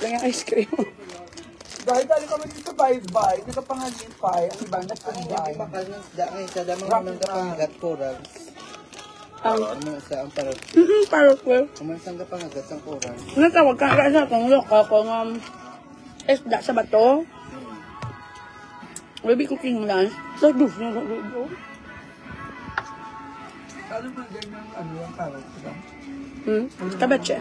lang yung ice cream. Dahil dali kami dito sa bye-bye, nagkapanganin pa, ang ibang nagkambay. Sa damang naman kapangagat kurang. Sa ang parot. Parot ko. Kumansang kapangagat sa kurang. Natawag ka sa akong loka kung isda sa bato. Baby cooking lunch. So, gusto nyo sa video. Ano man ganyan ang parot? Kabatse.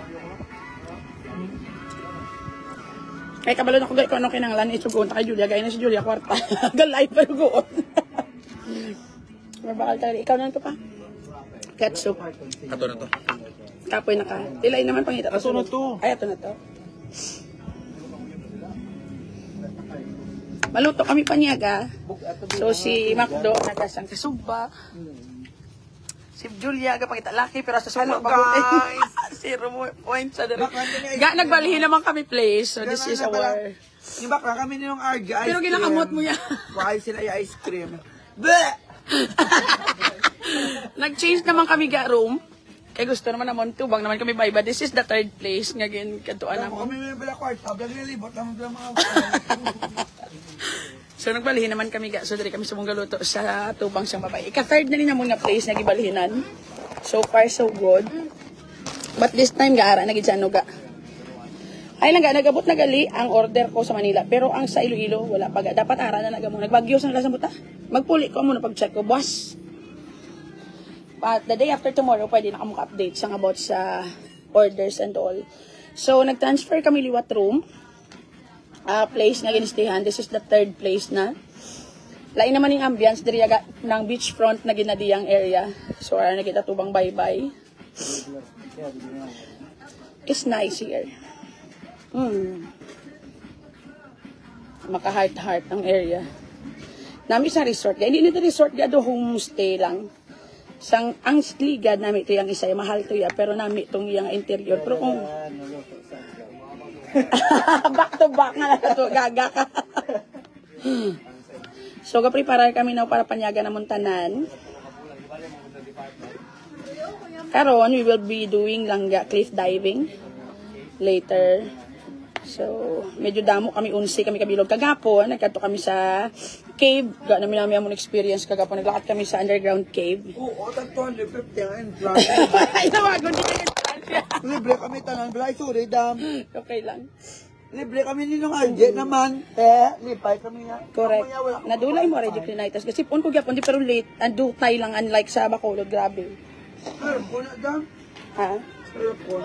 Kaya kabalo na ko kung anong kinanglan isugon ta kay Julia. Gaya na si Julia kwarta. Galay pa yung goon. Mabakal talaga. Ikaw na ito pa. Ketchup. Ato na to. Kapoy na ka. Tilay naman pangita. Ato na to. Ay, ato na to. Maluto kami paniaga. So si Macdo nagasang kasugba. Si Julia gapakita laki pero sa sugba pa guys. 0 point sa dere. Nagbalihin naman kami place. So this is our. Iba ka kami nilang arga ice Pero cream. ginakamot mo yan. Why sila yung ice cream? Bleh! Nag-change naman kami ga room. Kaya gusto naman naman tubang naman kami bye. But this is the third place nga gin katuan naman. Kami may bala kwarta, blang nilibot naman blang mga So nagbalihin naman kami ga. So dali kami sumong galuto sa tubang siyang babae. Ika-third na rin naman nga place na gibalihinan. So far so good. But this time ga ara na gid sa ano ga. Ay lang ga nagabot na gali ang order ko sa Manila. Pero ang sa Iloilo wala pa ga. Dapat ara na nagamong. Nagbagyo sa lasang buta. Magpuli ko muna pag-check ko, boss. But the day after tomorrow, pwede na kamo ka-update sa about sa orders and all. So, nag-transfer kami liwat room. Place na ginistihan. This is the third place na. Lain naman yung ambience diri ng beachfront na ginadiyang area. So, ara na kita tubang bye-bye. It's nice here. Maka-heart-heart ang area. Nami sa resort. Hindi nito resort, gado homestay lang. Ang ligad nami ito yung isa, mahal to ya, pero nami itong yung interior. Pero kung back to back nga na ito, gaga ka. So, kapreparar kami na para panyaga na muntanan. Karon, we will be doing langga cliff diving later. So, medyo damo kami, unsi kami kabilog kagapon. Nagkato kami sa cave. Gana namin among experience kagapon. Naglakad kami sa underground cave. Oo, tagtuan, 250 ang implant. Ay, nawagon din ang Libre kami tanan, balay sorry, dam. Okay lang. Libre kami ninong Anje naman. Lipay kami nga. Correct. Nadulay mo, Reggie Clinitis. Kasi pun ko gyapon di pero late. Andutay lang, unlike sa Bacolod. Grabe. Pero po na, dam. Ha? Pero po.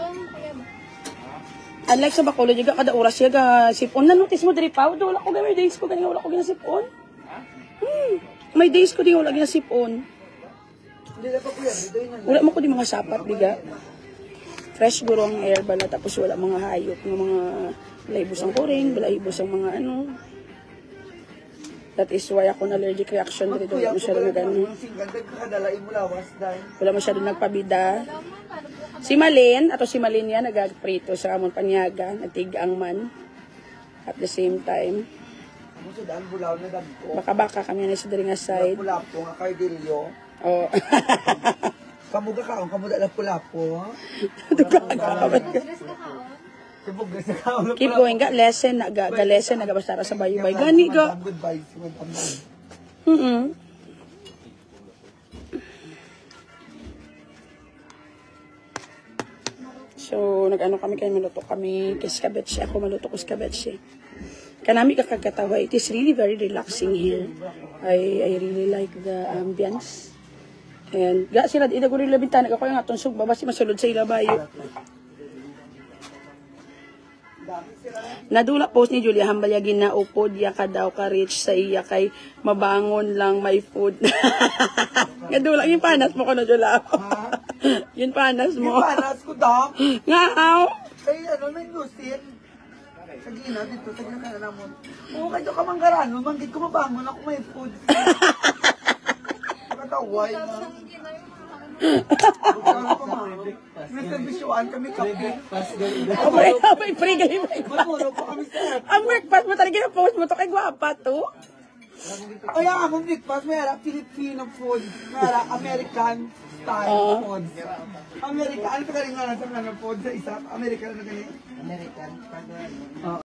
Unlike sa Bacolod, yaga kada oras yaga sipon. Na-notice mo diri pa? Wala ko may days ko ganyan, wala ko ginasipon. May days ko di wala ginasipon. Hindi na pa po yan. Wala mo ko di mga sapat, biga. Fresh guro ang air bala, tapos wala mga hayop, mga balahibos ang kuring, balahibos ang mga ano. That is why ako na allergic reaction dito. Wala masyado na gano'n. Wala masyado nagpabida. Si Malin, ato si Malin yan, nagagprito sa amon panyaga, natigang man. At the same time. Baka-baka kami na sa daring side. Pulapo nga kay Dilio. Oo. Kamuga ka, kamuga lang pulapo. Keep going, ga lesson, ga lesson, basta sa bayo-bay. Gani ga. So, nag-ano kami kayo, maluto kami kiskabetsi. Ako maluto ko kiskabetsi. Kanami kakagkatawa. It is really very relaxing here. I really like the ambience. And, ga sila, ida ko rin labintanig ako yung atong sugba, basi masulod sa ilabayo. Nadula post ni Julia, hambalyagin na upod, yaka daw ka rich sa iya kay mabangon lang may food. Nadula, yung panas mo ko na Julia. Yung panas mo. Yung panas ko daw. Nga, aw. Kaya ano, may lusin. Sagina, dito, sagina ka na naman. Oo, kayo ka manggarano, manggit ko mabangon ako may food. Kataway na. Nagkabisyuan kami kape. May free galing breakfast. Ang breakfast mo talaga na post mo to kay gwapa to. O yung among breakfast, mayroon Filipino food, mayroon American style food. American, ano pa galing nga sa food sa isa? American ano galing? American. Pag,